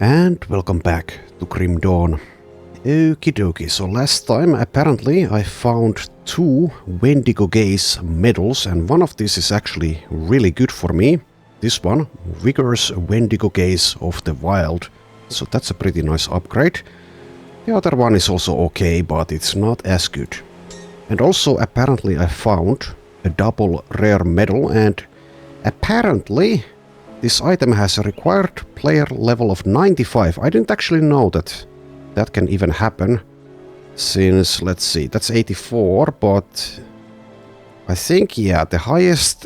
And welcome back to Grim Dawn. Okie dokie, so last time apparently I found 2 Wendigo Gaze medals, and one of these is actually really good for me. This one, Vigorous Wendigo Gaze of the Wild, so that's a pretty nice upgrade. The other one is also okay, but it's not as good. And also apparently I found a double rare medal, and apparently this item has a required player level of 95. I didn't actually know that that can even happen, since, let's see, that's 84, but I think, yeah, the highest,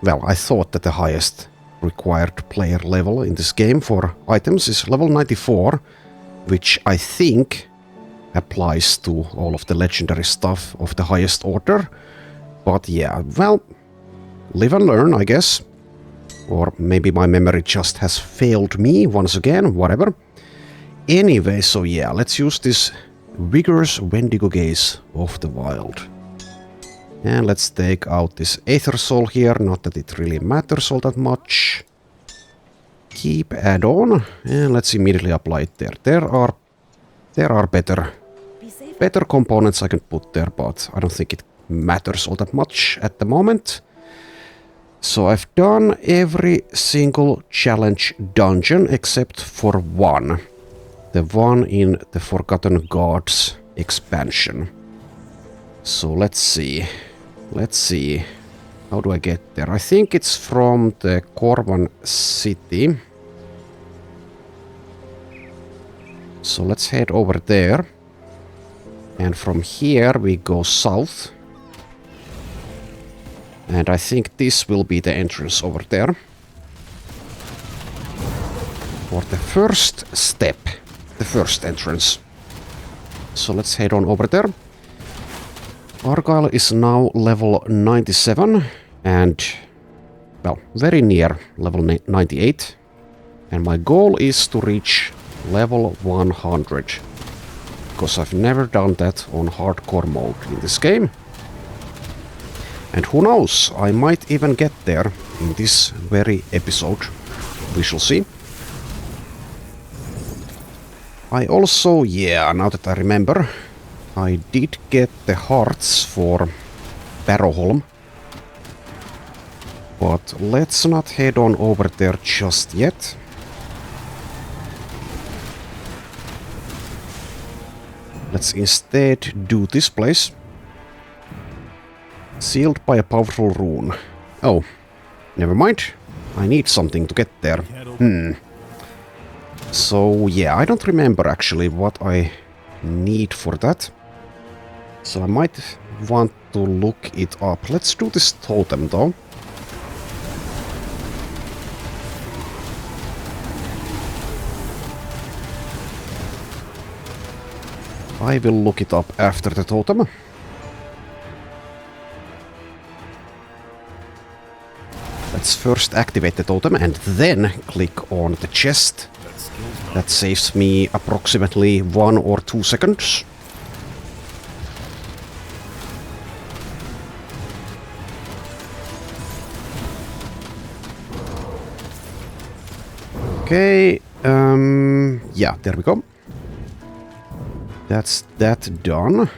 well, I thought that the highest required player level in this game for items is level 94, which I think applies to all of the legendary stuff of the highest order. But yeah, well, live and learn, I guess. Or maybe my memory just has failed me once again, whatever. Anyway, so yeah, let's use this Vigorous Wendigo Gaze of the Wild. And let's take out this Aether Soul here, not that it really matters all that much. Keep add-on, and let's immediately apply it there. There are better components I can put there, but I don't think it matters all that much at the moment. So I've done every single challenge dungeon except for one. The one in the Forgotten Gods expansion. So let's see. Let's see. How do I get there? I think it's from the Corvan city. So let's head over there. And from here we go south. And I think this will be the entrance over there. For the first step. The first entrance. So let's head on over there. Argyle is now level 97. And, well, very near level 98. And my goal is to reach level 100. Because I've never done that on hardcore mode in this game. And who knows, I might even get there in this very episode. We shall see. I also, yeah, now that I remember, I did get the hearts for Barrowholm. But let's not head on over there just yet. Let's instead do this place. Sealed by a powerful rune. Oh, never mind. I need something to get there. So, yeah, I don't remember actually what I need for that. So I might want to look it up. Let's do this totem though. I will look it up after the totem. Let's first activate the totem and then click on the chest. That saves me approximately 1 or 2 seconds. Okay, yeah, there we go. That's that done.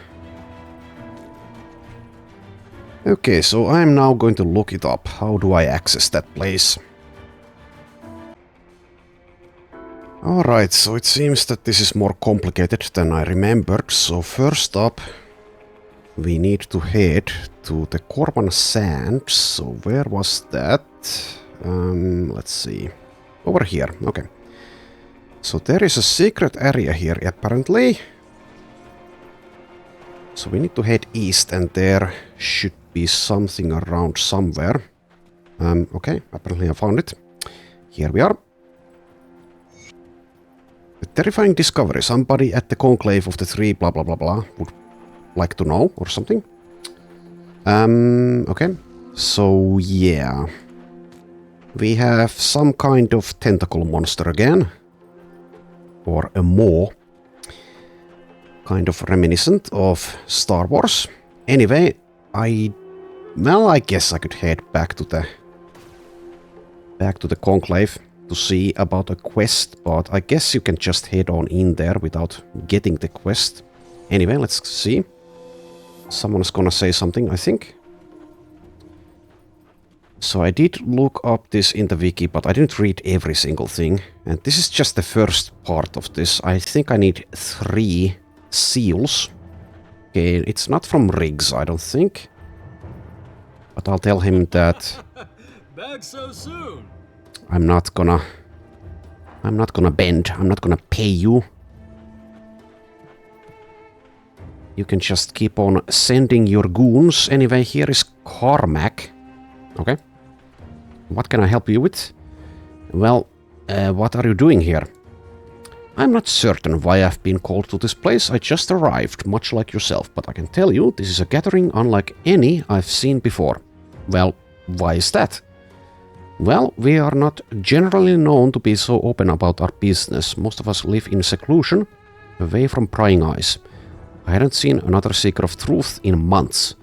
Okay, so I'm now going to look it up. How do I access that place? Alright, so it seems that this is more complicated than I remembered. So first up, we need to head to the Corvan Sands. So where was that? Let's see. Over here, okay. So there is a secret area here, apparently. So we need to head east, and there should be something around somewhere. Okay, apparently I found it. Here we are. A terrifying discovery. Somebody at the conclave of the three blah blah blah blah would like to know, or something. Okay. So yeah. We have some kind of tentacle monster again. Or a maw. Kind of reminiscent of Star Wars. Anyway, I guess I could head back to the conclave. to see about a quest, but I guess you can just head on in there without getting the quest. Anyway, let's see. Someone's gonna say something, I think. So I did look up this in the wiki, but I didn't read every single thing. And this is just the first part of this. I think I need 3 seals. Okay, it's not from Riggs, I don't think. But I'll tell him that Back so soon. I'm not gonna bend. I'm not gonna pay you. You can just keep on sending your goons. Anyway, here is Carmack. Okay. What can I help you with? Well, what are you doing here? I'm not certain why I've been called to this place. I just arrived, much like yourself, but I can tell you this is a gathering unlike any I've seen before. Well, why is that? Well, we are not generally known to be so open about our business. Most of us live in seclusion, away from prying eyes. I hadn't seen another seeker of truth in months.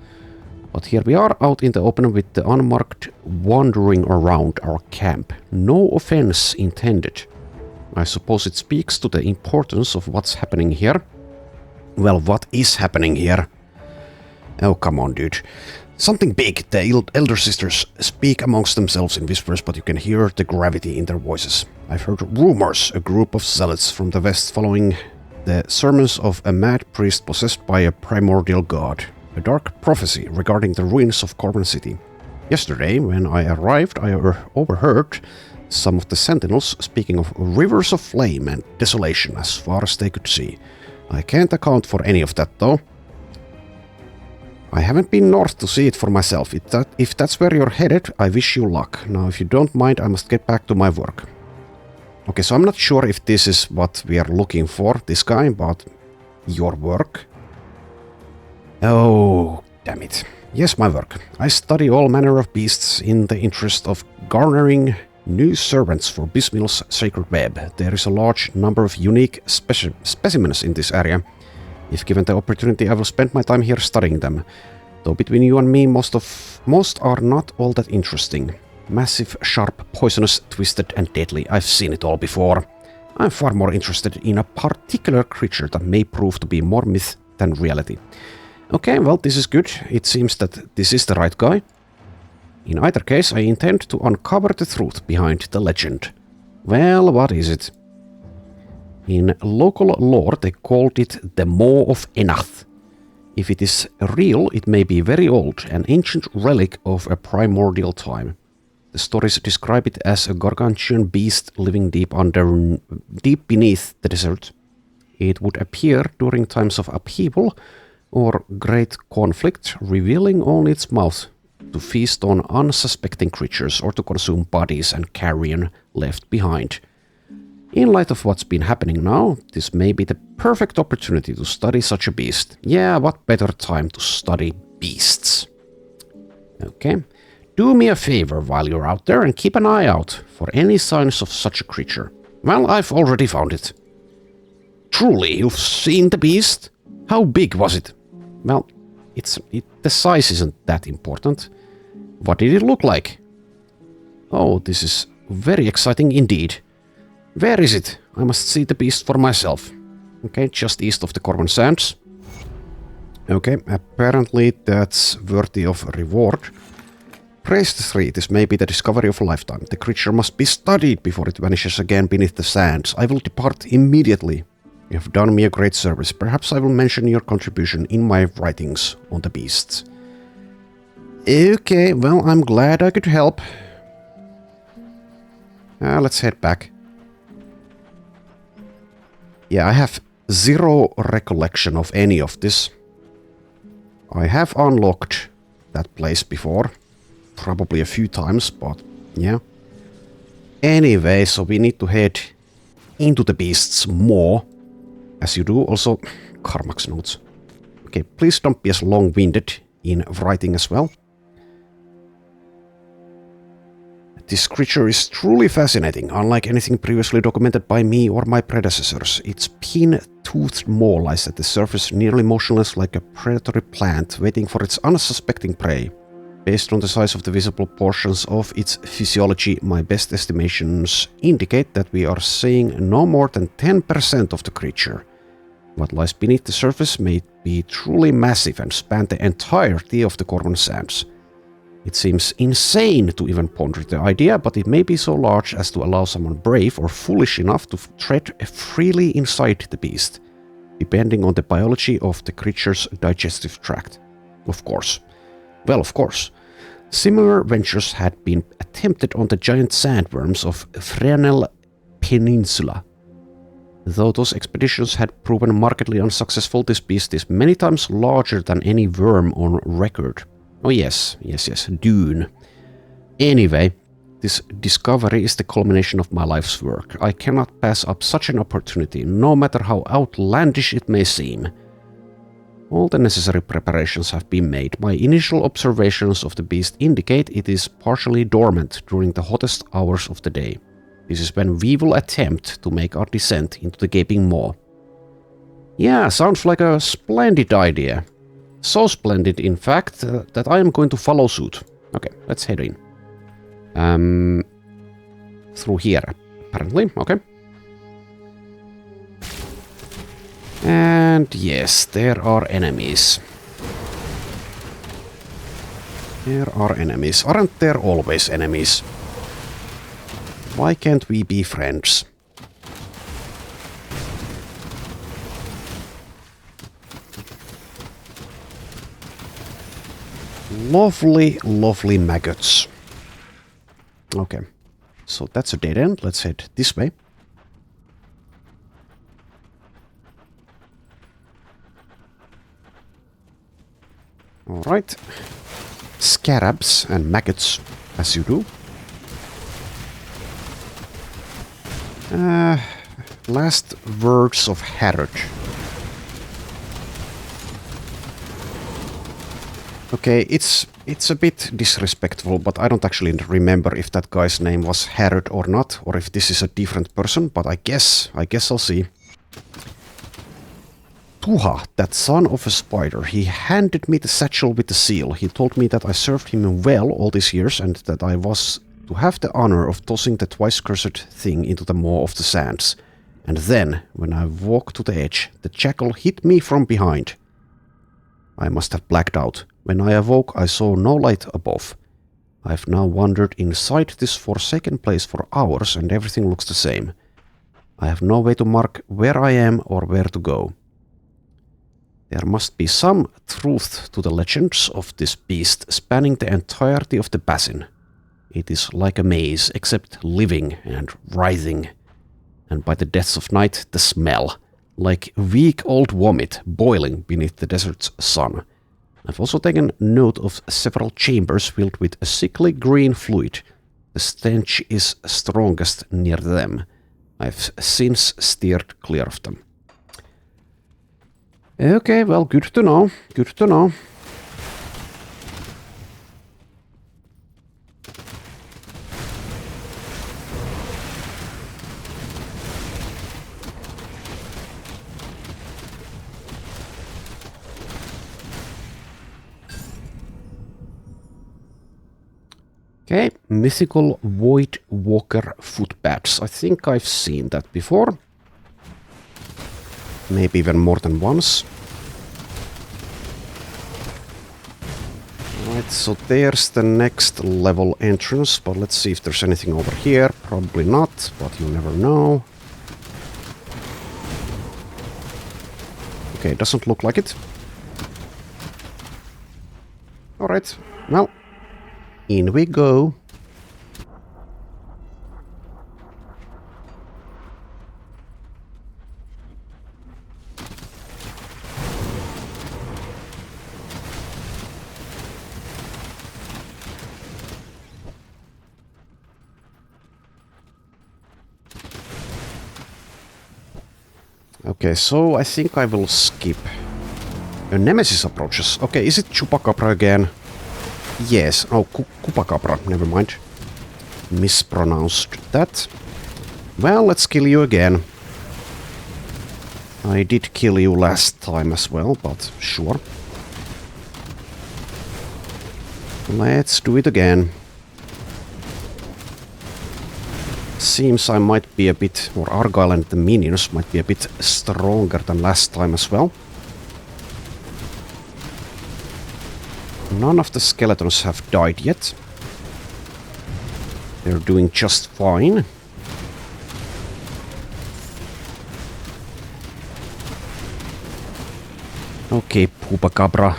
But here we are out in the open with the unmarked wandering around our camp. No offense intended. I suppose it speaks to the importance of what's happening here. Well, what is happening here? Oh, come on, dude. Something big. The elder sisters speak amongst themselves in whispers, but you can hear the gravity in their voices. I've heard rumors, a group of zealots from the west following the sermons of a mad priest possessed by a primordial god. A dark prophecy regarding the ruins of Corban City. Yesterday, when I arrived, I overheard some of the sentinels speaking of rivers of flame and desolation as far as they could see. I can't account for any of that, though. I haven't been north to see it for myself. If that's where you're headed, I wish you luck. Now, if you don't mind, I must get back to my work. Okay, so I'm not sure if this is what we are looking for, this guy, but your work? Oh, damn it. Yes, my work. I study all manner of beasts in the interest of garnering new servants for Bismill's sacred web. There is a large number of unique specimens in this area. If given the opportunity, I will spend my time here studying them. Though between you and me, most are not all that interesting. Massive, sharp, poisonous, twisted and deadly. I've seen it all before. I'm far more interested in a particular creature that may prove to be more myth than reality. Okay, well, this is good. It seems that this is the right guy. In either case, I intend to uncover the truth behind the legend. Well, what is it? In local lore, they called it the Maw of Enath. If it is real, it may be very old, an ancient relic of a primordial time. The stories describe it as a gargantuan beast living deep beneath the desert. It would appear during times of upheaval or great conflict, revealing only its mouth to feast on unsuspecting creatures or to consume bodies and carrion left behind. In light of what's been happening now, this may be the perfect opportunity to study such a beast. Yeah, what better time to study beasts? Okay. Do me a favor while you're out there and keep an eye out for any signs of such a creature. Well, I've already found it. Truly, you've seen the beast? How big was it? Well, the size isn't that important. What did it look like? Oh, this is very exciting indeed. Where is it? I must see the beast for myself. Okay, just east of the Corban Sands. Okay, apparently that's worthy of reward. Praise the 3, this may be the discovery of a lifetime. The creature must be studied before it vanishes again beneath the sands. I will depart immediately. You have done me a great service. Perhaps I will mention your contribution in my writings on the beasts. Okay, well, I'm glad I could help. Let's head back. Yeah, I have zero recollection of any of this. I have unlocked that place before. Probably a few times, but yeah. Anyway, so we need to head into the beast's maw. As you do, also Carmack's notes. Okay, please don't be as long-winded in writing as well. This creature is truly fascinating, unlike anything previously documented by me or my predecessors. Its pin-toothed maw lies at the surface, nearly motionless like a predatory plant, waiting for its unsuspecting prey. Based on the size of the visible portions of its physiology, my best estimations indicate that we are seeing no more than 10% of the creature. What lies beneath the surface may be truly massive and span the entirety of the Corvan Sands. It seems insane to even ponder the idea, but it may be so large as to allow someone brave or foolish enough to tread freely inside the beast, depending on the biology of the creature's digestive tract. Of course. Well, of course. Similar ventures had been attempted on the giant sandworms of Fresnel Peninsula. Though those expeditions had proven markedly unsuccessful, this beast is many times larger than any worm on record. Oh yes, Dune. Anyway, this discovery is the culmination of my life's work. I cannot pass up such an opportunity, no matter how outlandish it may seem. All the necessary preparations have been made. My initial observations of the beast indicate it is partially dormant during the hottest hours of the day. This is when we will attempt to make our descent into the gaping maw. Yeah, sounds like a splendid idea. So splendid, in fact, that I am going to follow suit. Okay, let's head in. Through here, apparently. Okay. And yes, there are enemies. There are enemies. Aren't there always enemies? Why can't we be friends? Lovely, lovely maggots. Okay, so that's a dead end. Let's head this way. Alright. Scarabs and maggots, as you do. Last words of Heretic. Okay, it's a bit disrespectful, but I don't actually remember if that guy's name was Herod or not, or if this is a different person, but I guess I'll see. Tuha, that son of a spider, he handed me the satchel with the seal. He told me that I served him well all these years and that I was to have the honor of tossing the twice-cursed thing into the maw of the sands. And then, when I walked to the edge, the jackal hit me from behind. I must have blacked out. When I awoke, I saw no light above. I've now wandered inside this forsaken place for hours and everything looks the same. I have no way to mark where I am or where to go. There must be some truth to the legends of this beast spanning the entirety of the basin. It is like a maze, except living and writhing. And by the depths of night, the smell. Like weak old vomit boiling beneath the desert's sun. I've also taken note of several chambers filled with a sickly green fluid. The stench is strongest near them. I've since steered clear of them. Okay, well, good to know. Good to know. Okay, mythical Void Walker footpads. I think I've seen that before. Maybe even more than once. Right, so there's the next level entrance, but let's see if there's anything over here. Probably not, but you never know. Okay, doesn't look like it. Alright, well, in we go. Okay, so I think I will skip. A Nemesis approaches. Okay, is it Chupacabra again? Yes. Oh, Cupacabra. Never mind. Mispronounced that. Well, let's kill you again. I did kill you last time as well, but sure. Let's do it again. Seems I might be a bit, or Argyle and the minions might be a bit stronger than last time as well. None of the skeletons have died yet. They're doing just fine. Okay, Poopacabra.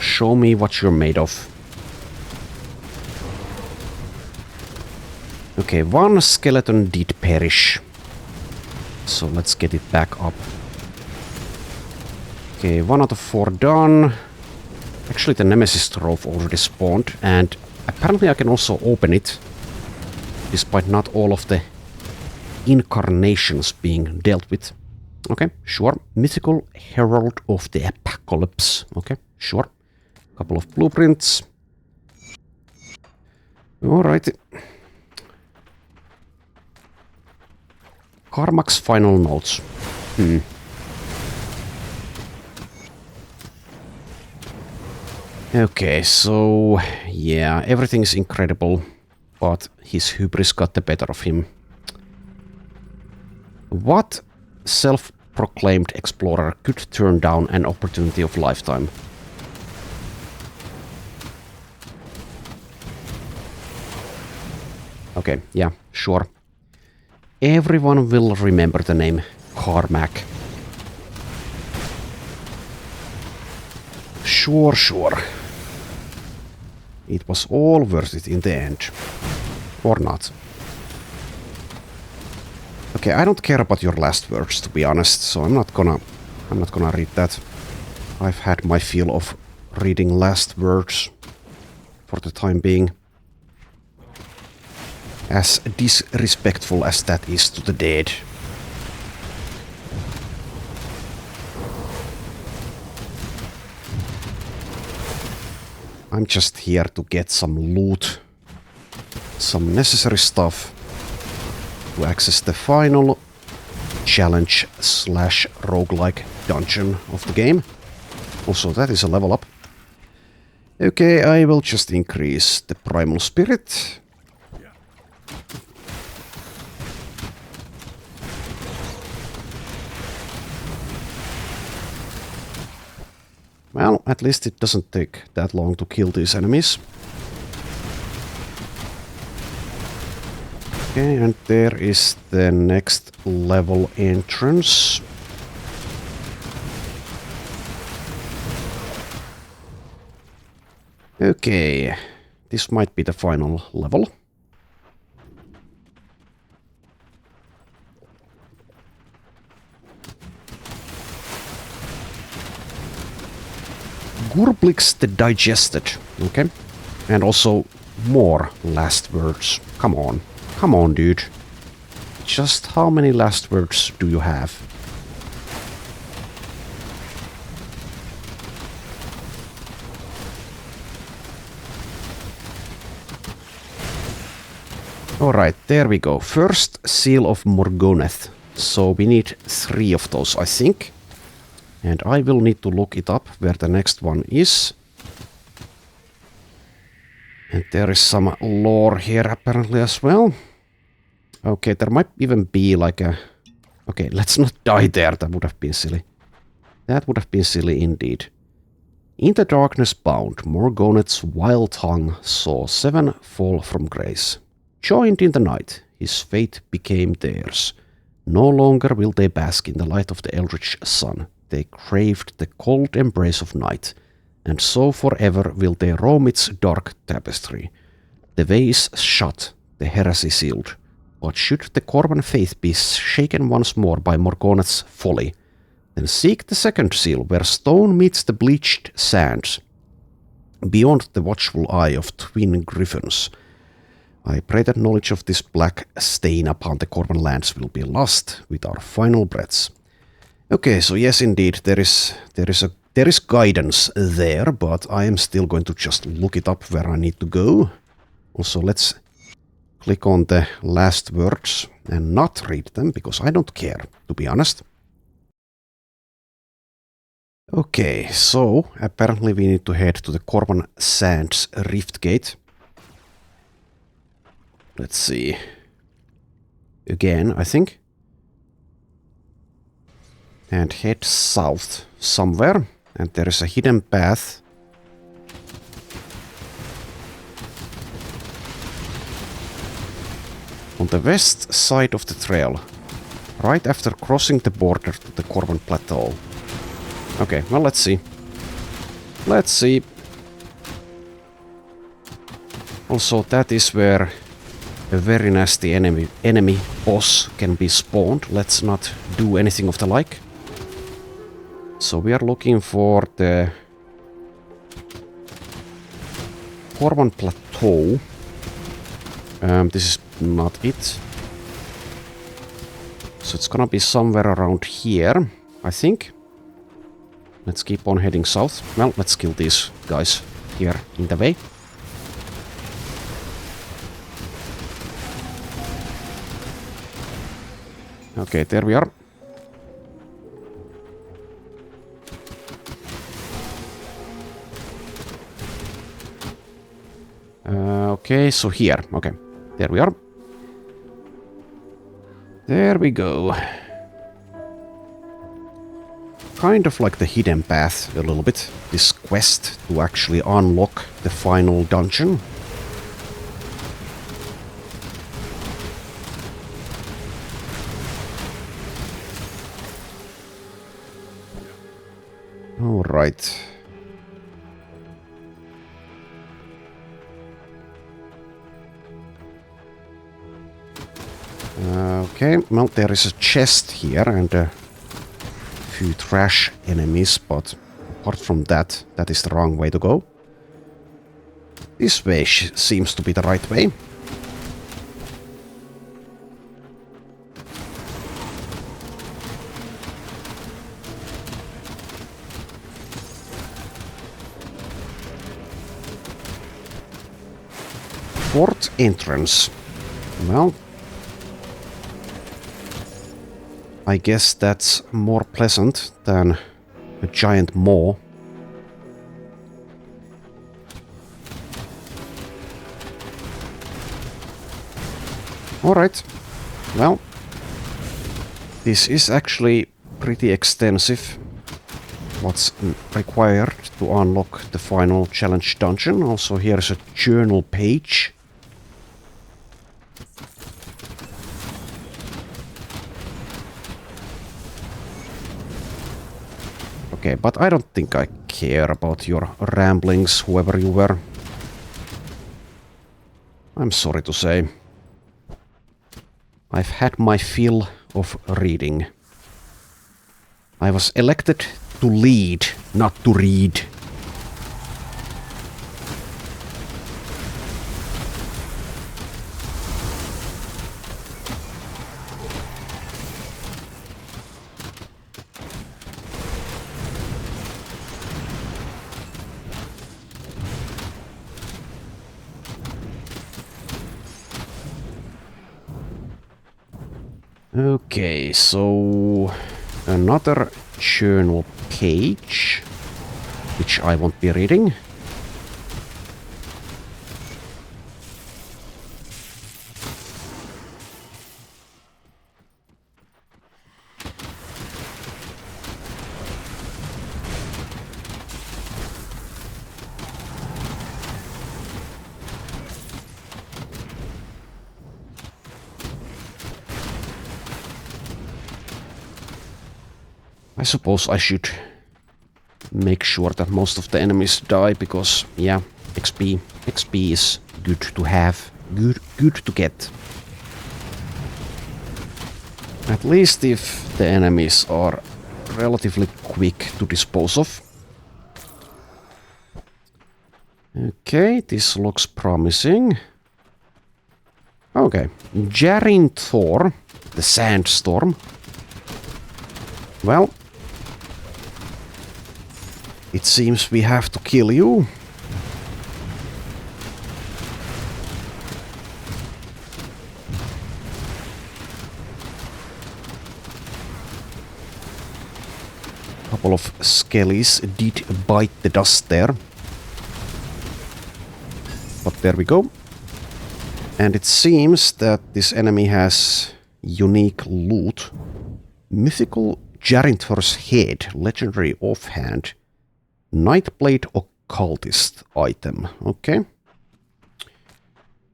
Show me what you're made of. Okay, one skeleton did perish. So let's get it back up. Okay, 1 out of 4 done. Actually, the Nemesis Trove already spawned, and apparently I can also open it, despite not all of the incarnations being dealt with. Okay, sure. Mythical Herald of the Apocalypse. Okay, sure. Couple of blueprints. Alrighty. Carmack's final notes. Okay, so yeah, everything's incredible, but his hubris got the better of him. What self-proclaimed explorer could turn down an opportunity of lifetime? Okay, yeah, sure. Everyone will remember the name Carmack. Sure, sure. It was all worth it in the end. Or not. Okay, I don't care about your last words, to be honest, so I'm not gonna read that. I've had my fill of reading last words for the time being. As disrespectful as that is to the dead. I'm just here to get some loot, some necessary stuff to access the final challenge / roguelike dungeon of the game. Also, that is a level up. Okay, I will just increase the primal spirit. Well, at least it doesn't take that long to kill these enemies. Okay, and there is the next level entrance. Okay, this might be the final level. Gurblix the Digested, okay? And also more last words. Come on. Come on, dude. Just how many last words do you have? Alright, there we go. First Seal of Morgoneth. So we need 3 of those, I think. And I will need to look it up where the next one is. And there is some lore here apparently as well. Okay, there might even be like a... Okay, let's not die there. That would have been silly. That would have been silly indeed. In the darkness bound, Morgoneth's wild tongue saw 7 fall from grace. Joined in the night, his fate became theirs. No longer will they bask in the light of the eldritch sun. They craved the cold embrace of night, and so forever will they roam its dark tapestry. The way is shut, the heresy sealed. But should the Corban faith be shaken once more by Morgoneth's folly, then seek the second seal where stone meets the bleached sands, beyond the watchful eye of twin griffins. I pray that knowledge of this black stain upon the Corban lands will be lost with our final breaths. Okay, so yes, indeed, there is guidance there, but I am still going to just look it up where I need to go. Also, let's click on the last words and not read them, because I don't care, to be honest. Okay, so apparently we need to head to the Corban Sands Rift Gate. Let's see. Again, I think. And head south somewhere. And there is a hidden path. On the west side of the trail. Right after crossing the border to the Corban Plateau. Okay, well, let's see. Let's see. Also, that is where a very nasty enemy boss can be spawned. Let's not do anything of the like. So we are looking for the Corban Plateau. This is not it. So it's gonna be somewhere around here, I think. Let's keep on heading south. Well, let's kill these guys here in the way. Okay, there we are. Okay, so here. Okay, there we are. There we go. Kind of like the hidden path a little bit. This quest to actually unlock the final dungeon. All right. Okay, well, there is a chest here and a few trash enemies, but apart from that, that is the wrong way to go. This way seems to be the right way. Fourth entrance. Well, I guess that's more pleasant than a giant maw. Alright. Well, this is actually pretty extensive. What's required to unlock the final challenge dungeon. Also, here's a journal page. Okay, but I don't think I care about your ramblings, whoever you were. I'm sorry to say. I've had my fill of reading. I was elected to lead, not to read. Okay, so another journal page, which I won't be reading. I suppose I should make sure that most of the enemies die, because, yeah, XP is good to have, good to get. At least if the enemies are relatively quick to dispose of. Okay, this looks promising. Okay, Jarin Thor, the Sandstorm. Well, it seems we have to kill you. Couple of skellies did bite the dust there. But there we go. And it seems that this enemy has unique loot. Mythical Janitor's Head, legendary offhand. Nightblade Occultist item. Okay.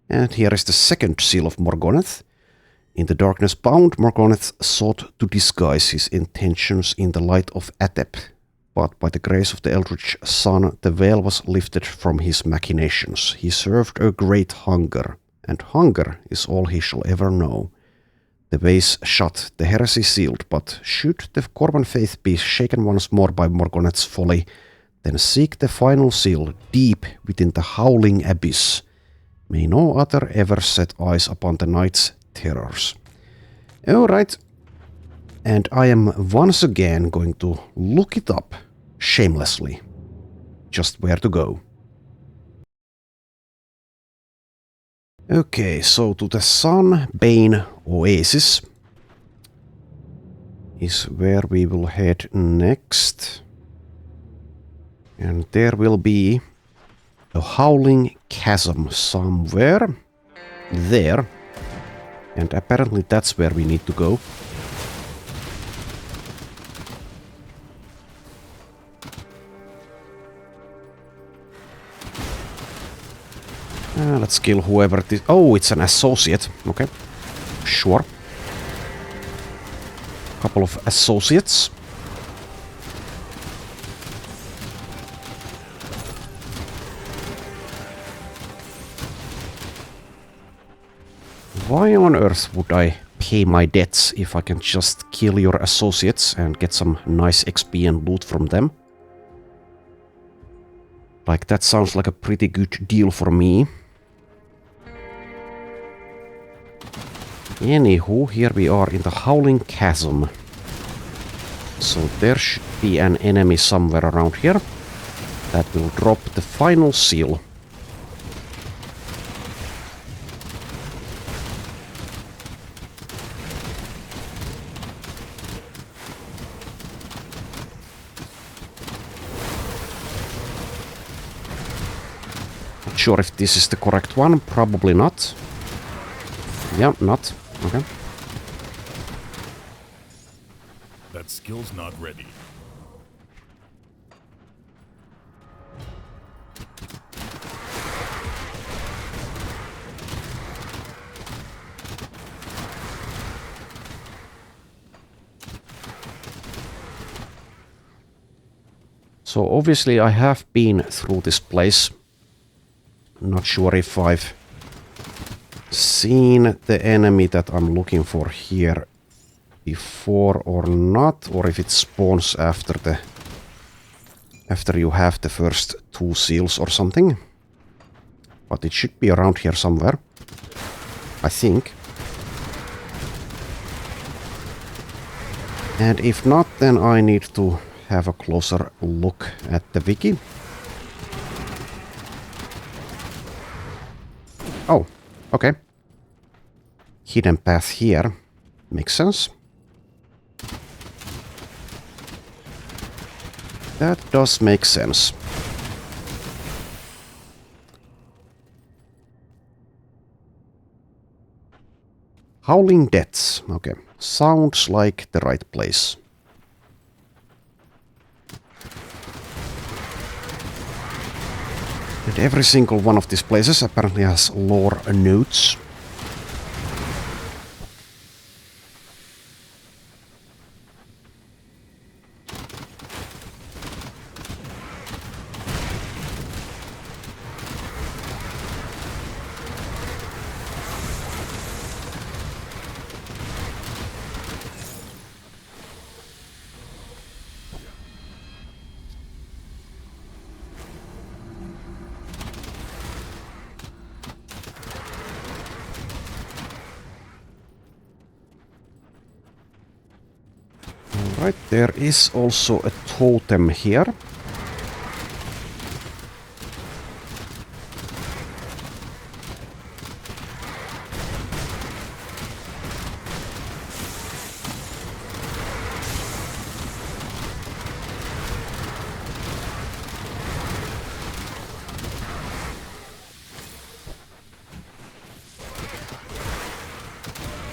And here is the second seal of Morgoneth. In the darkness bound, Morgoneth sought to disguise his intentions in the light of Atep. But by the grace of the Eldritch Sun, the veil was lifted from his machinations. He served a great hunger, and hunger is all he shall ever know. The ways shut, the heresy sealed, but should the Corban faith be shaken once more by Morgoneth's folly, then seek the final seal deep within the howling abyss. May no other ever set eyes upon the night's terrors. Alright. And I am once again going to look it up shamelessly. Just where to go. Okay, so to the Sunbane Oasis is where we will head next. And there will be a howling chasm somewhere there. And apparently that's where we need to go. Let's kill whoever it is. Oh, it's an associate. Okay. Sure. Couple of associates. Why on earth would I pay my debts if I can just kill your associates and get some nice XP and loot from them? Like, that sounds like a pretty good deal for me. Anywho, here we are in the Howling Chasm. So there should be an enemy somewhere around here that will drop the final seal. Not sure if this is the correct one, probably not. Yeah, not. Okay. That skill's not ready. So obviously I have been through this place. Not sure if I've seen the enemy that I'm looking for here before or not, or if it spawns after you have the first 2 seals or something. But it should be around here somewhere, I think. And if not, then I need to have a closer look at the wiki. Oh, okay. Hidden path here. Makes sense. That does make sense. Howling Deaths. Okay. Sounds like the right place. And every single one of these places apparently has lore notes. Right, there is also a totem here.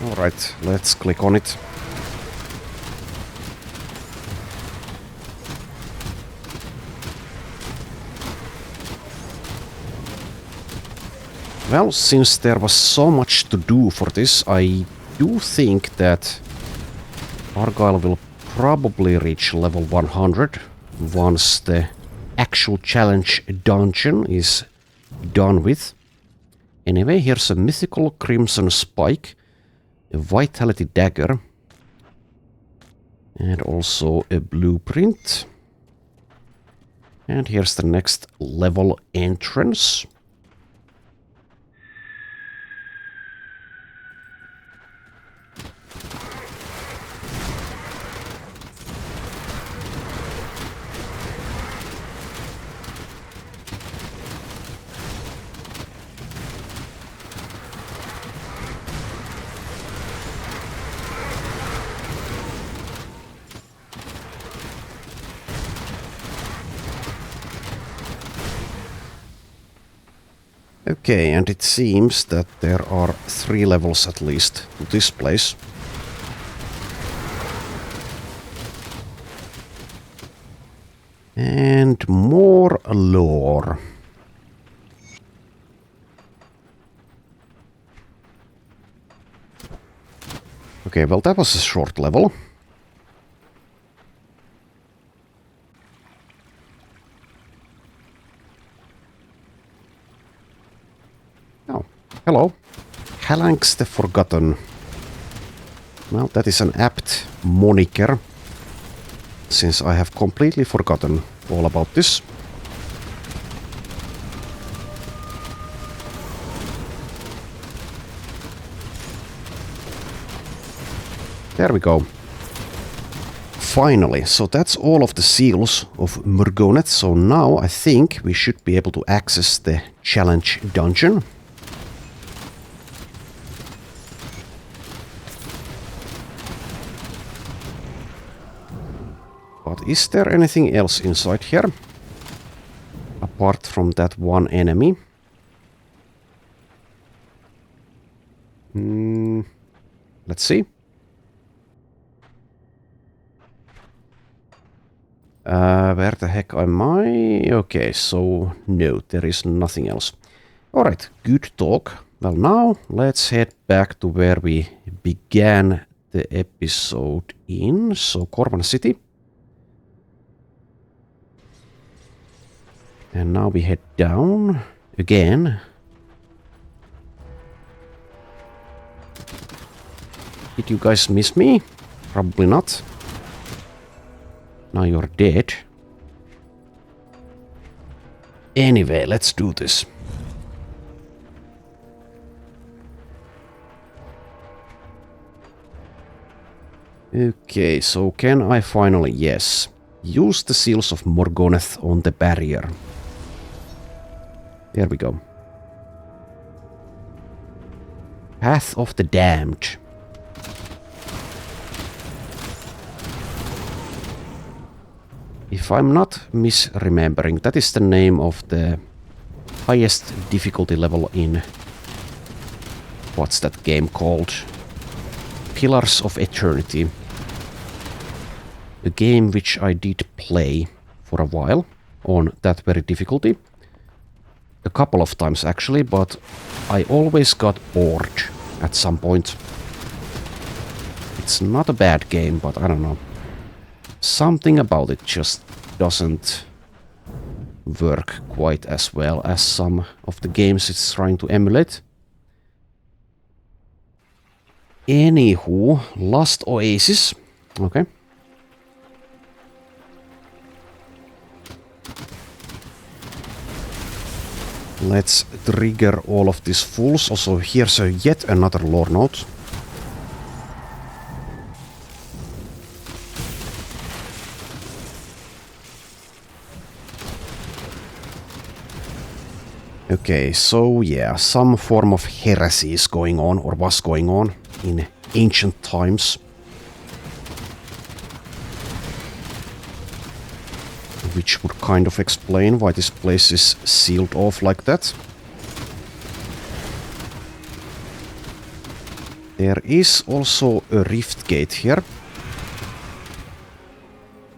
Alright, let's click on it. Well, since there was so much to do for this, I do think that Argyle will probably reach level 100 once the actual challenge dungeon is done with. Anyway, here's a mythical crimson spike, a vitality dagger, and also a blueprint. And here's the next level entrance. Okay, and it seems that there are 3 levels at least to this place. And more lore. Okay, well that was a short level. Oh, hello. Halanx the Forgotten. Well, that is an apt moniker, since I have completely forgotten all about this. There we go. Finally, so that's all of the seals of Morgoneth. So now I think we should be able to access the challenge dungeon. But is there anything else inside here? Apart from that one enemy? Let's see. Where the heck am I? Okay, so no, there is nothing else. Alright, good talk. Well, now let's head back to where we began the episode in. So, Corvan City. And now we head down again. Did you guys miss me? Probably not. Now you're dead. Anyway, let's do this. Okay, so can I finally, yes, use the seals of Morgoneth on the barrier. There we go. Path of the Damned. If I'm not misremembering, that is the name of the highest difficulty level in... What's that game called? Pillars of Eternity. A game which I did play for a while on that very difficulty. A couple of times actually, but I always got bored at some point. It's not a bad game, but I don't know. Something about it just doesn't work quite as well as some of the games it's trying to emulate. Anywho, Lost Oasis. Okay. Let's trigger all of these fools. Also, here's yet another lore note. Okay, so yeah, some form of heresy is going on, or was going on, in ancient times. Which would kind of explain why this place is sealed off like that. There is also a rift gate here.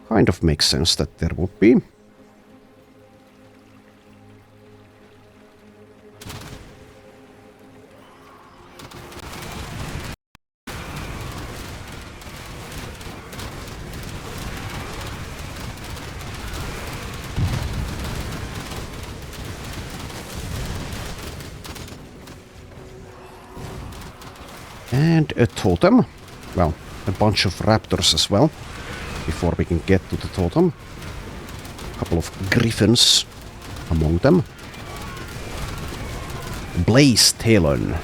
Kind of makes sense that there would be. And a totem. Well, a bunch of raptors as well. Before we can get to the totem. A couple of griffins among them. Blaze Talon.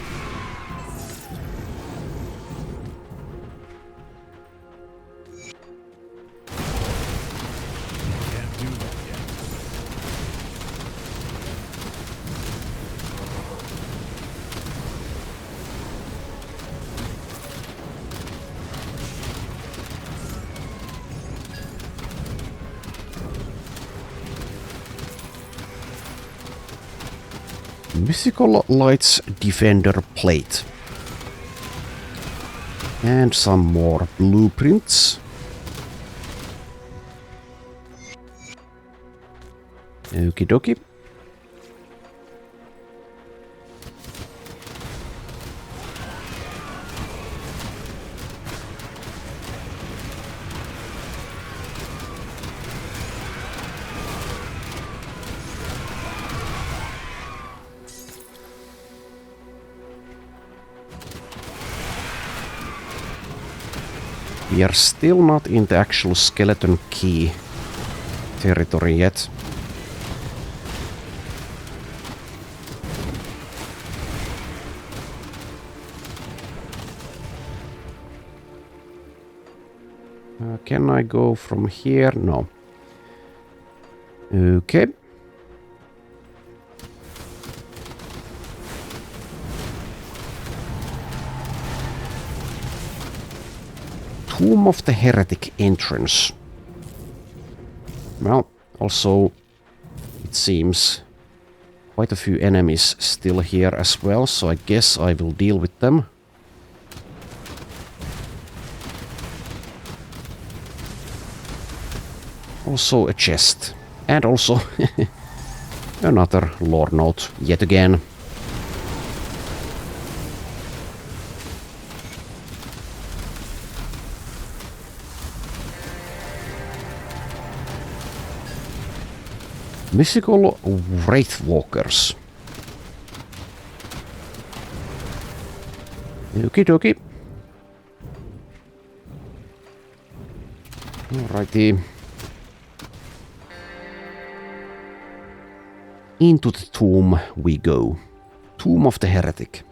Can't do that yet. Mythical Lights Defender Plate. And some more blueprints. Okie dokie. We are still not in the actual skeleton key territory yet. Can I go from here? No. Okay. Tomb of the Heretic entrance. Well, also it seems quite a few enemies still here as well, so I guess I will deal with them. Also a chest. And also another lore note yet again. Mythical Wraithwalkers. Okie dokie. Alrighty. Into the tomb we go. Tomb of the Heretic.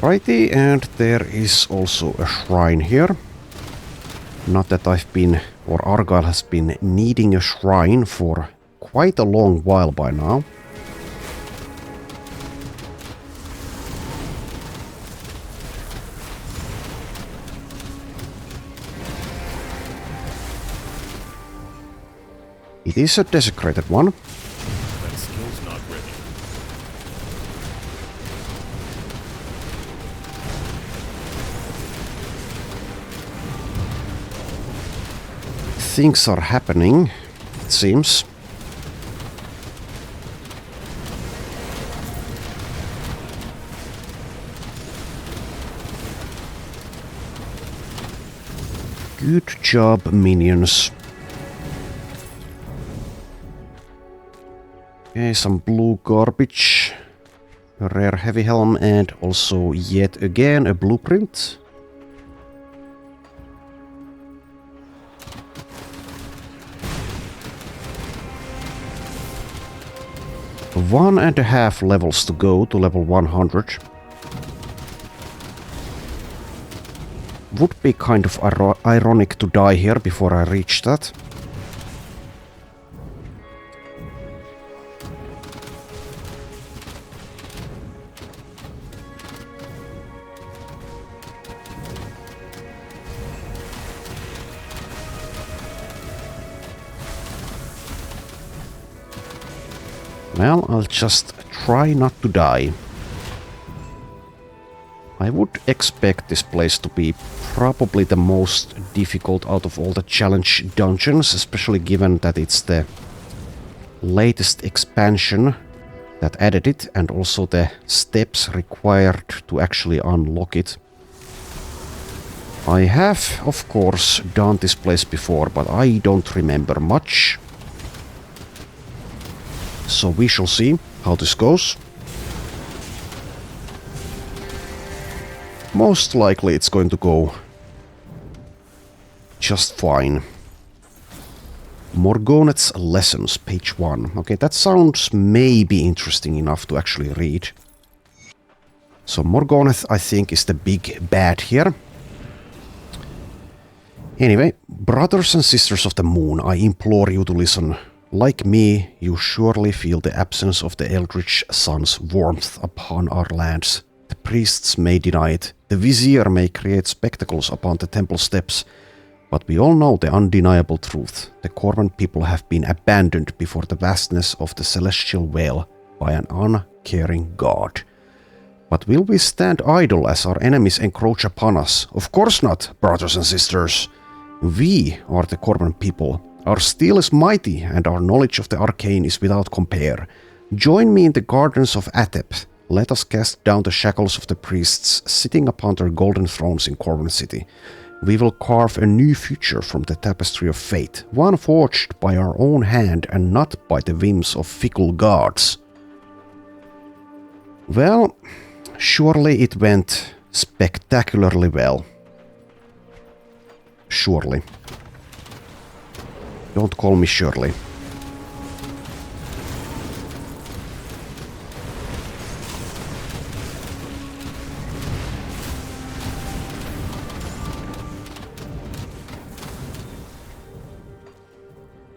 Alrighty, and there is also a shrine here. Not that I've been, or Argyle has been needing a shrine for quite a long while by now. It is a desecrated one. That skill's not ready. Things are happening, it seems. Good job, minions. Okay, some blue garbage. A rare heavy helm and also yet again a blueprint. One and a half levels to go to level 100. Would be kind of ironic to die here before I reach that. Well, I'll just try not to die. I would expect this place to be probably the most difficult out of all the challenge dungeons, especially given that it's the latest expansion that added it, and also the steps required to actually unlock it. I have, of course, done this place before, but I don't remember much. So we shall see how this goes. Most likely it's going to go just fine. Morgoneth's Lessons, page 1. Okay, that sounds maybe interesting enough to actually read. So Morgoneth, I think, is the big bad here. Anyway, brothers and sisters of the moon, I implore you to listen. Like me, you surely feel the absence of the eldritch sun's warmth upon our lands. The priests may deny it, the vizier may create spectacles upon the temple steps, but we all know the undeniable truth. The Corvan people have been abandoned before the vastness of the celestial veil by an uncaring god. But will we stand idle as our enemies encroach upon us? Of course not, brothers and sisters. We are the Corvan people. Our steel is mighty, and our knowledge of the arcane is without compare. Join me in the gardens of Atep. Let us cast down the shackles of the priests sitting upon their golden thrones in Corvan City. We will carve a new future from the tapestry of fate, one forged by our own hand and not by the whims of fickle gods. Well, surely it went spectacularly well. Surely. Don't call me Shirley.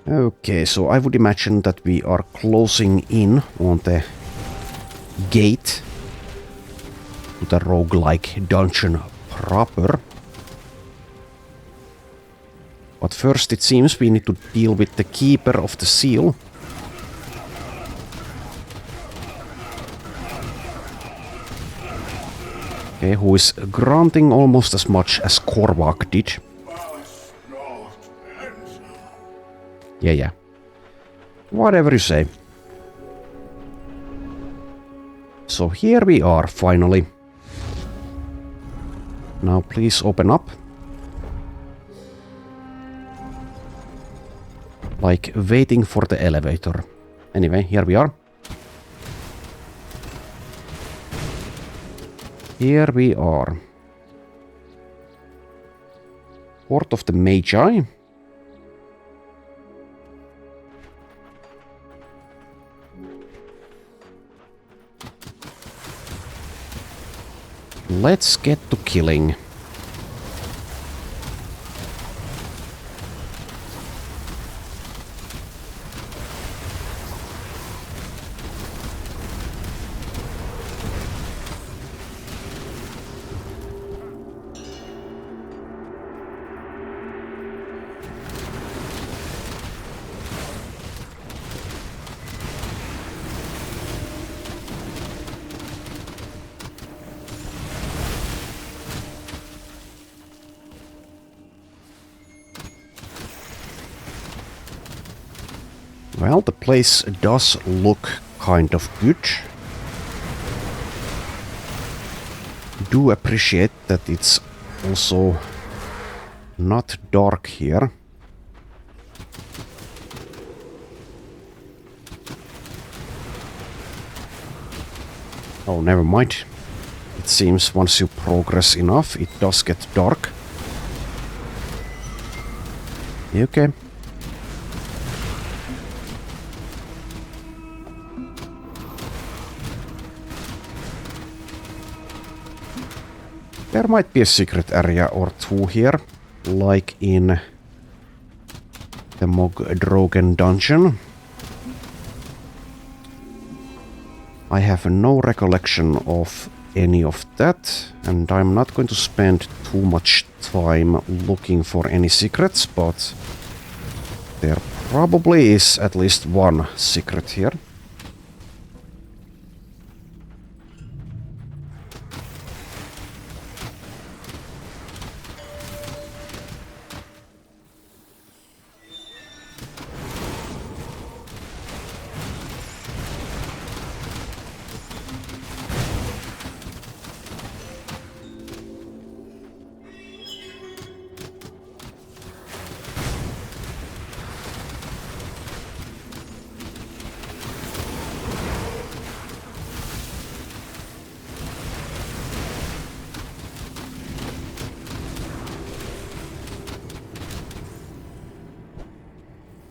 Okay, so I would imagine that we are closing in on the gate to the roguelike dungeon proper. But first it seems we need to deal with the keeper of the seal. Okay, who is grunting almost as much as Korvac did. Yeah. Whatever you say. So here we are, finally. Now please open up. Like waiting for the elevator. Anyway, here we are. Here we are. Court of the Magi. Let's get to killing. Well, the place does look kind of good. Do appreciate that it's also not dark here. Oh, never mind. It seems once you progress enough, it does get dark. Okay. There might be a secret area or two here, like in the Mogdrogen dungeon. I have no recollection of any of that, and I'm not going to spend too much time looking for any secrets, but there probably is at least one secret here.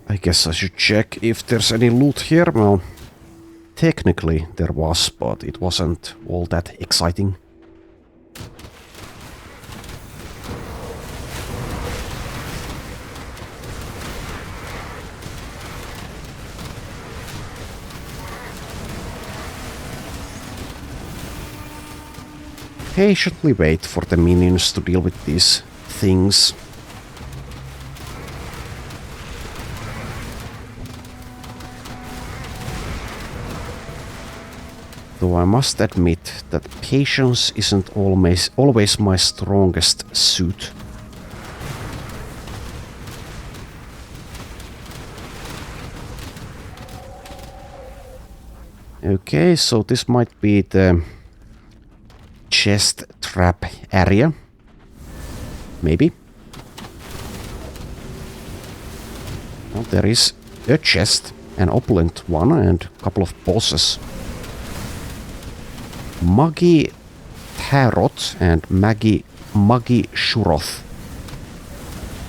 I guess I should check if there's any loot here. Well, technically there was, but it wasn't all that exciting. Patiently wait for the minions to deal with these things. Though I must admit that patience isn't always my strongest suit. Okay, so this might be the chest trap area. Maybe. Well, there is a chest, an opulent one, and a couple of bosses. Magi Tarot and Magi Shuroth.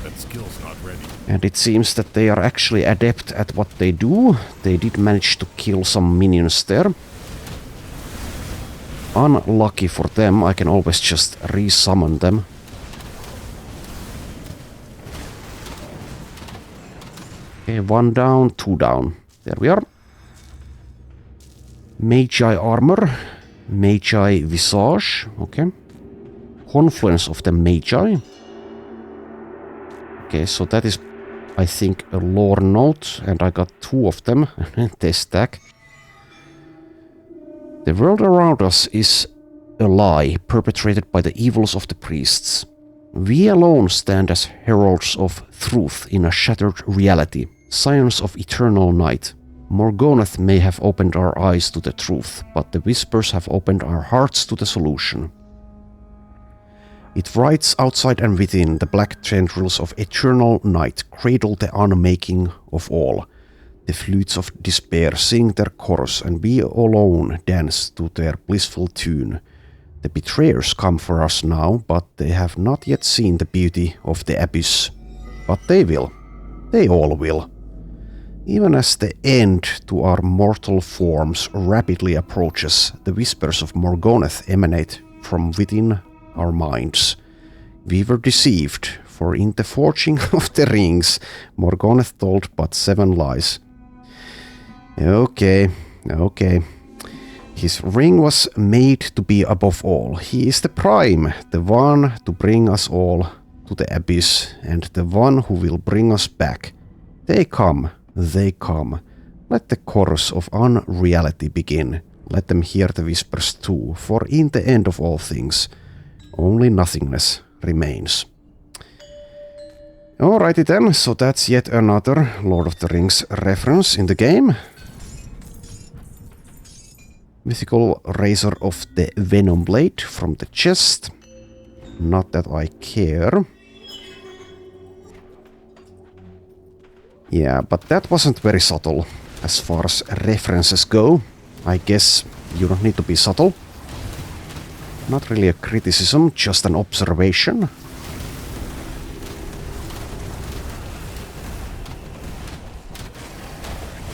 That skill's not ready. And it seems that they are actually adept at what they do. They did manage to kill some minions there. Unlucky for them, I can always just resummon them. Okay, 1 down, 2 down. There we are. Magi armor. Magi visage. Okay. Confluence of the Magi. Okay, so that is, I think, a lore note, and I got 2 of them. They stack. The world around us is a lie perpetrated by the evils of the priests. We alone stand as heralds of truth in a shattered reality, scions of eternal night. Morgoneth may have opened our eyes to the truth, but the whispers have opened our hearts to the solution. It writes outside and within, the black tendrils of eternal night cradle the unmaking of all. The flutes of despair sing their chorus, and we alone dance to their blissful tune. The betrayers come for us now, but they have not yet seen the beauty of the abyss. But they will. They all will. Even as the end to our mortal forms rapidly approaches, the whispers of Morgoneth emanate from within our minds. We were deceived, for in the forging of the rings, Morgoneth told but 7 lies. Okay. His ring was made to be above all. He is the prime, the one to bring us all to the abyss, and the one who will bring us back. They come. Let the chorus of unreality begin. Let them hear the whispers too, for in the end of all things, only nothingness remains. Alrighty then, so that's yet another Lord of the Rings reference in the game. Mythical Razor of the Venom Blade from the chest. Not that I care. Yeah, but that wasn't very subtle as far as references go. I guess you don't need to be subtle. Not really a criticism, just an observation.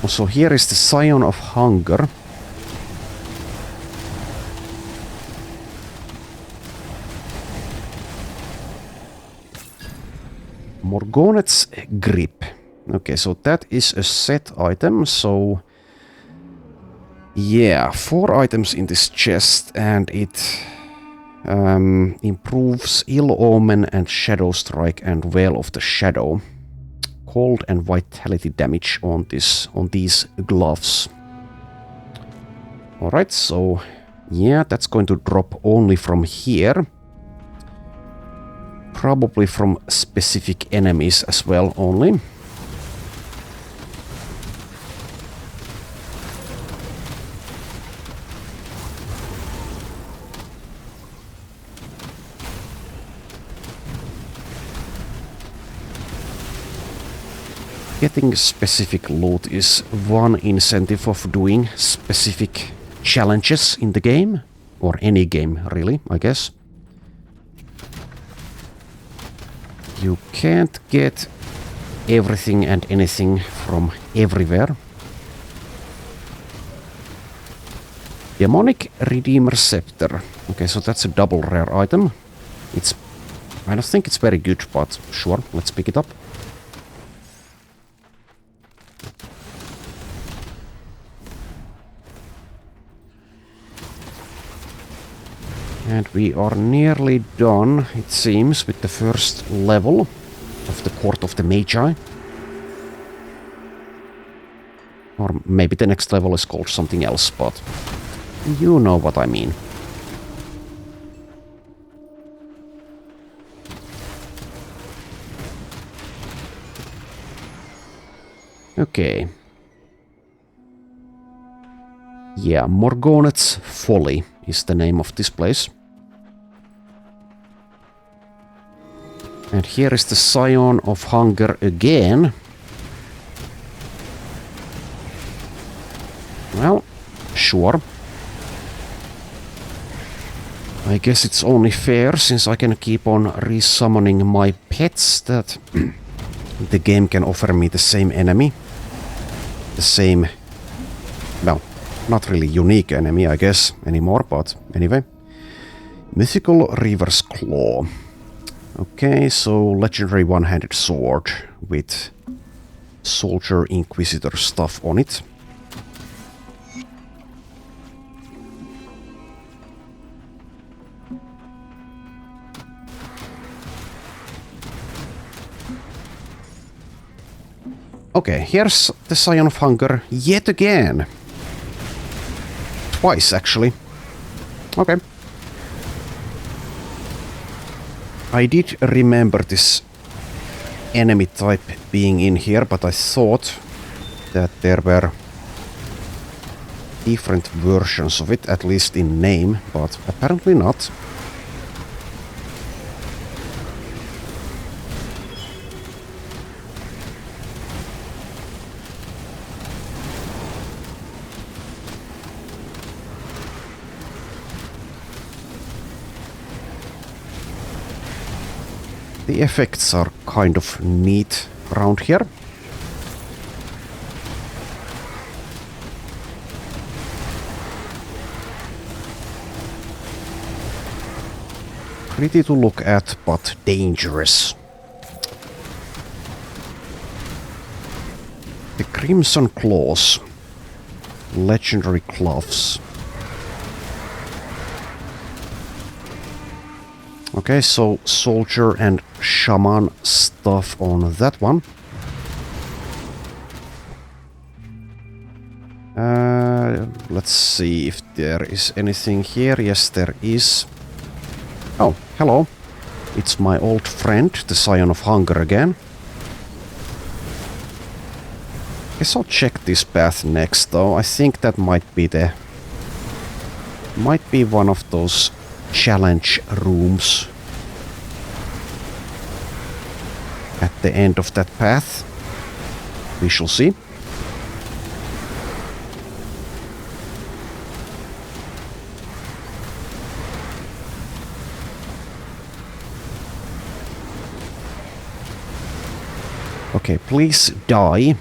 Also, here is the Scion of Hunger. Morgonet's Grip. Okay, so that is a set item, so... Yeah, 4 items in this chest, and it improves Ill Omen and Shadow Strike and Veil of the Shadow. Cold and Vitality damage on these gloves. Alright, so... Yeah, that's going to drop only from here. Probably from specific enemies as well, only. Getting specific loot is one incentive of doing specific challenges in the game. Or any game, really, I guess. You can't get everything and anything from everywhere. Demonic Redeemer Scepter. Okay, so that's a double rare item. I don't think it's very good, but sure, let's pick it up. And we are nearly done, it seems, with the first level of the Court of the Magi. Or maybe the next level is called something else, but you know what I mean. Okay. Yeah, Morgonet's Folly is the name of this place. And here is the Scion of Hunger again. Well, sure. I guess it's only fair, since I can keep on resummoning my pets, that the game can offer me the same enemy. The same... well, not really unique enemy, I guess, anymore, but anyway. Mythical Reaver's Claw. Okay, so legendary one-handed sword with Soldier Inquisitor stuff on it. Okay, here's the Scion of Hunger yet again. Twice, actually. Okay. I did remember this enemy type being in here, but I thought that there were different versions of it, at least in name, but apparently not. The effects are kind of neat around here. Pretty to look at, but dangerous. The Crimson Claws. Legendary gloves. Okay, so soldier and shaman stuff on that one. Let's see if there is anything here. Yes, there is. Oh, hello. It's my old friend, the Scion of Hunger again. Guess I'll check this path next, though. I think that might be one of those challenge rooms at the end of that path. We shall see. Okay, please die,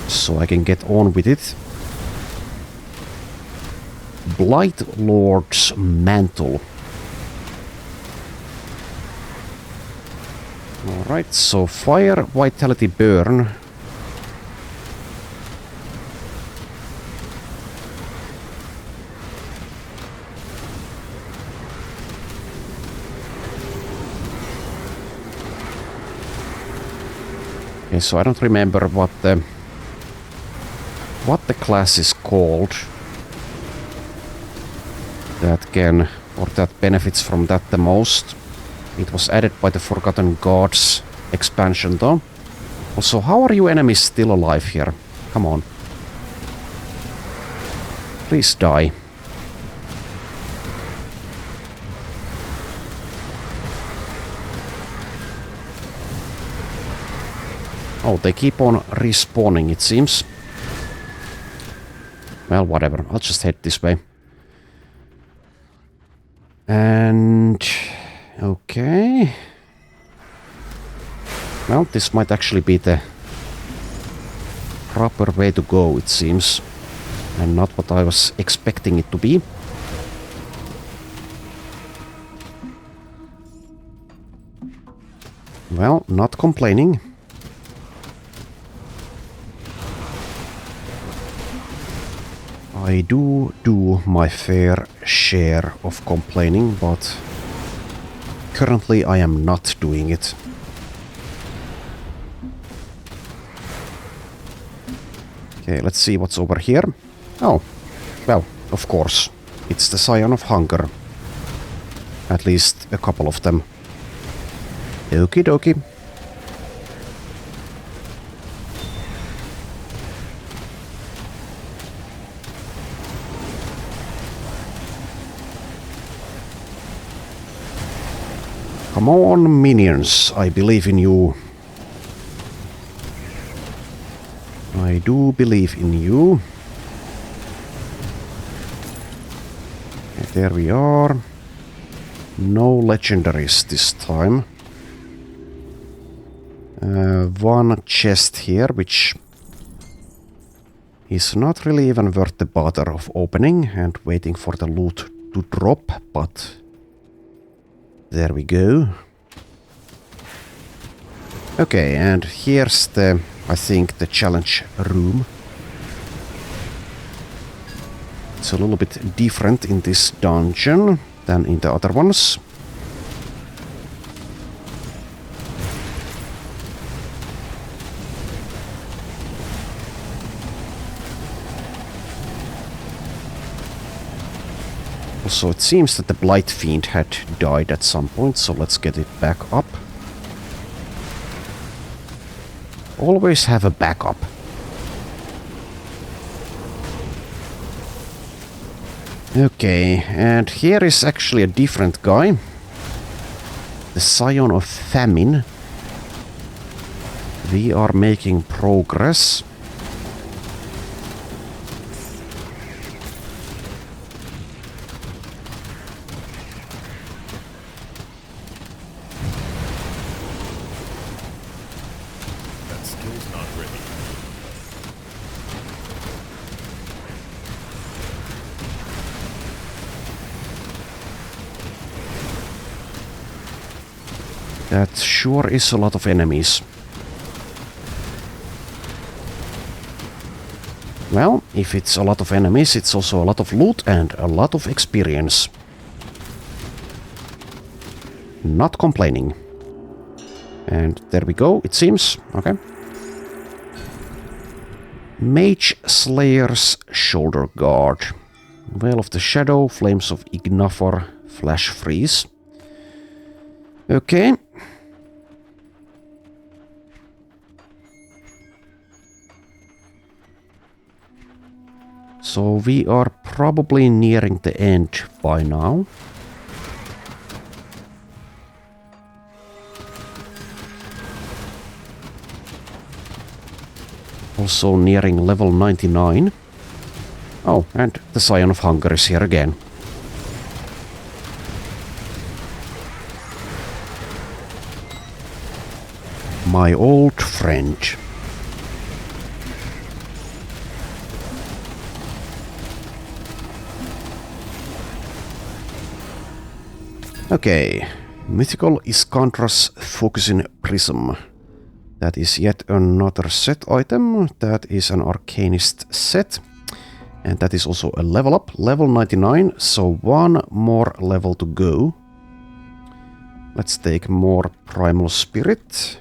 so I can get on with it. Blight Lord's Mantle. Alright, so fire, vitality, burn. Okay, so I don't remember what the class is called that can, or that benefits from that the most. It was added by the Forgotten Gods expansion though. Also, how are you enemies still alive here? Come on. Please die. Oh, they keep on respawning, it seems. Well, whatever. I'll just head this way. And... okay. Well, this might actually be the proper way to go, it seems. And not what I was expecting it to be. Well, not complaining. I do my fair share of complaining, but currently I am not doing it. Okay, let's see what's over here. Oh, well, of course. It's the Scion of Hunger. At least a couple of them. Okie dokie. Come on, minions, I believe in you. I do believe in you. Okay, there we are. No legendaries this time. One chest here, which is not really even worth the bother of opening and waiting for the loot to drop, but there we go. Okay, and here's the, I think, the challenge room. It's a little bit different in this dungeon than in the other ones. Also, it seems that the Blight Fiend had died at some point, so let's get it back up. Always have a backup. Okay, and here is actually a different guy. The Scion of Famine. We are making progress. That sure is a lot of enemies. Well, if it's a lot of enemies, it's also a lot of loot and a lot of experience. Not complaining. And there we go, it seems. Okay. Mage Slayer's Shoulder Guard. Veil of the Shadow, Flames of Ignafor, Flash Freeze. Okay. So we are probably nearing the end by now. Also nearing level 99. Oh, and the Scion of Hunger is here again. My old friend. Okay, Mythical Iskandra's Focusing Prism. That is yet another set item. That is an Arcanist set. And that is also a level up, level 99, so one more level to go. Let's take more Primal Spirit.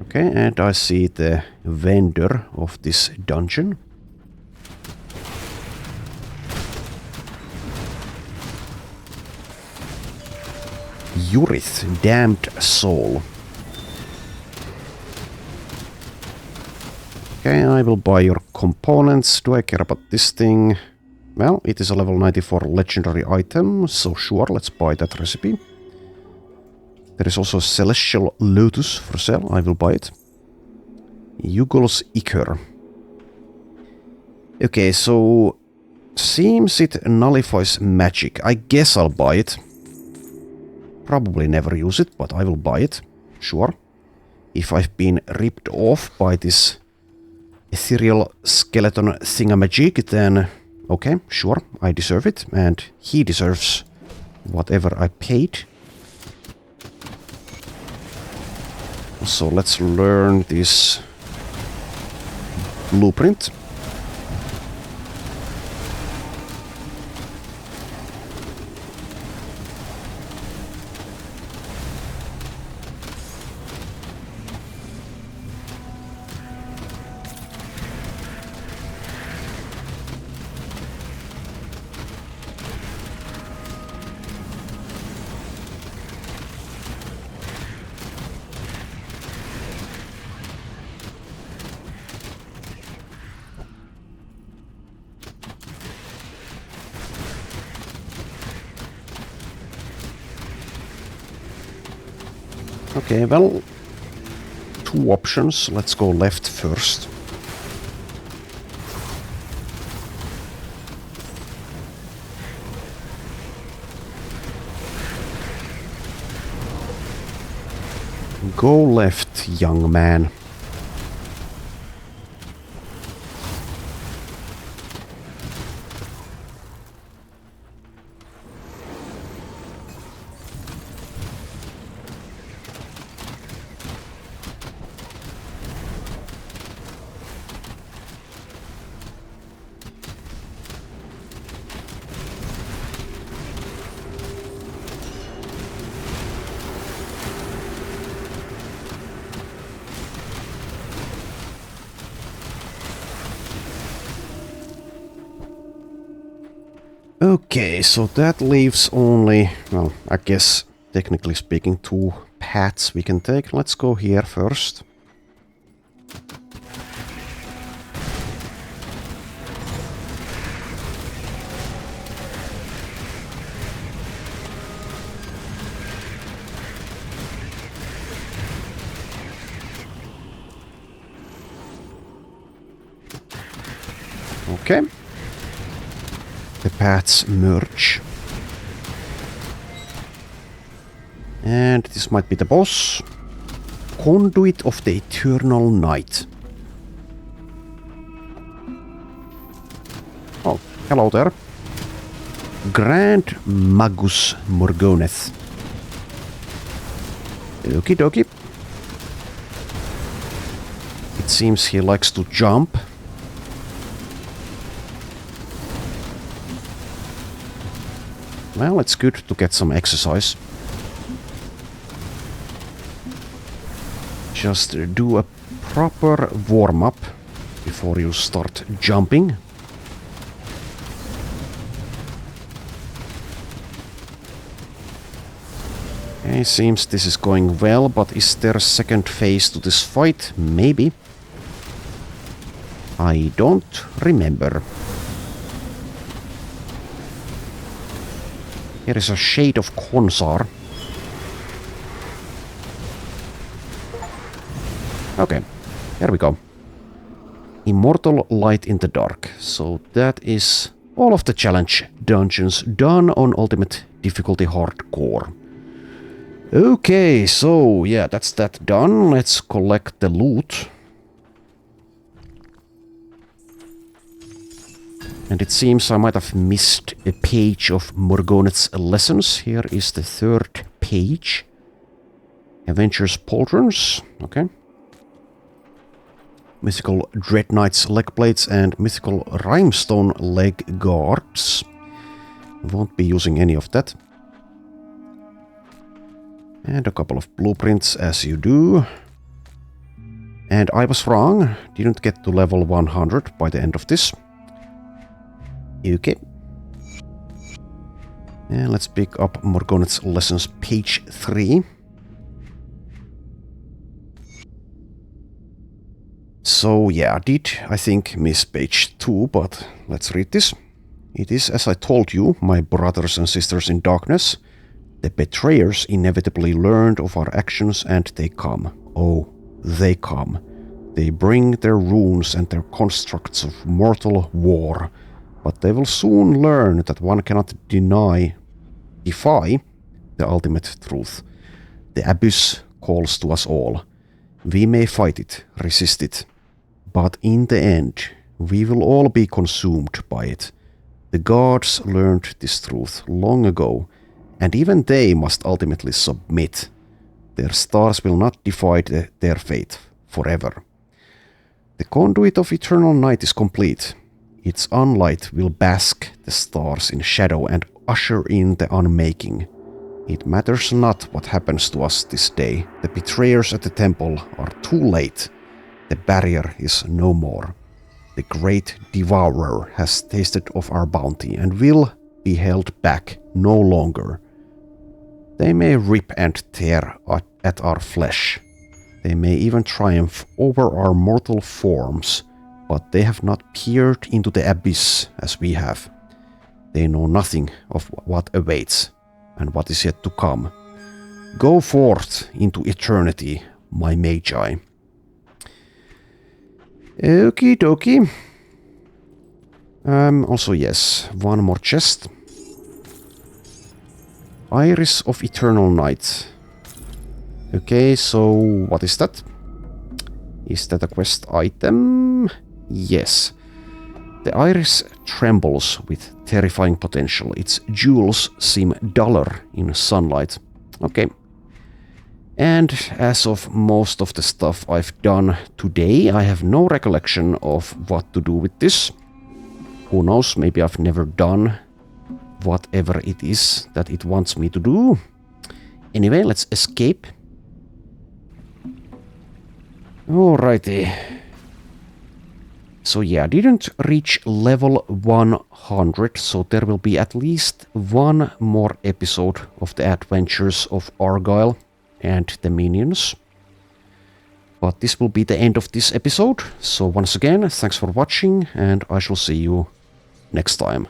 Okay, and I see the vendor of this dungeon. Yurith, Damned Soul. Okay, I will buy your components. Do I care about this thing? Well, it is a level 94 legendary item, so sure, let's buy that recipe. There is also Celestial Lotus for sale, I will buy it. Yugol's Ichor. Okay, so seems it nullifies magic. I guess I'll buy it. Probably never use it, but I will buy it. Sure. If I've been ripped off by this ethereal skeleton thingamajig, then okay, sure, I deserve it, and he deserves whatever I paid. So let's learn this blueprint. Okay, well, two options. Let's go left first. Go left, young man. Okay, so that leaves only, well, I guess, technically speaking, two paths we can take. Let's go here first. Okay. The paths merge. And this might be the boss. Conduit of the Eternal Night. Oh, hello there. Grand Magus Morgoneth. Okie dokie. It seems he likes to jump. Well, it's good to get some exercise. Just do a proper warm-up before you start jumping. Okay, seems this is going well, but is there a second phase to this fight? Maybe. I don't remember. Here is a shade of Khonsar. Okay, here we go. Immortal Light in the Dark. So that is all of the challenge dungeons done on Ultimate Difficulty Hardcore. Okay, so yeah, that's that done. Let's collect the loot. And it seems I might have missed a page of Morgoneth's lessons. Here is the third page. Adventures Pauldrons. Okay. Mythical Dread Knight's leg plates and mythical Rhymestone leg guards. Won't be using any of that. And a couple of blueprints as you do. And I was wrong. Didn't get to level 100 by the end of this. Okay. And let's pick up Morgoneth's lessons, page 3. So yeah, I did, I think, miss page 2, but let's read this. It is, as I told you, my brothers and sisters in darkness. The betrayers inevitably learned of our actions and they come. Oh, they come. They bring their runes and their constructs of mortal war. But they will soon learn that one cannot defy the ultimate truth. The abyss calls to us all. We may fight it, resist it. But in the end, we will all be consumed by it. The gods learned this truth long ago, and even they must ultimately submit. Their stars will not defy their fate forever. The conduit of eternal night is complete. Its unlight will bask the stars in shadow and usher in the unmaking. It matters not what happens to us this day. The betrayers at the temple are too late. The barrier is no more. The great devourer has tasted of our bounty and will be held back no longer. They may rip and tear at our flesh. They may even triumph over our mortal forms, but they have not peered into the abyss as we have. They know nothing of what awaits and what is yet to come. Go forth into eternity, my magi. Okie dokie. Also, yes, one more chest. Iris of Eternal Night. Okay, so what is that? Is that a quest item? Yes. The iris trembles with terrifying potential. Its jewels seem duller in sunlight. Okay. And as of most of the stuff I've done today, I have no recollection of what to do with this. Who knows, maybe I've never done whatever it is that it wants me to do. Anyway, let's escape. Alrighty. So yeah, I didn't reach level 100, so there will be at least one more episode of the adventures of Argyle and the minions. But this will be the end of this episode, so once again, thanks for watching, and I shall see you next time.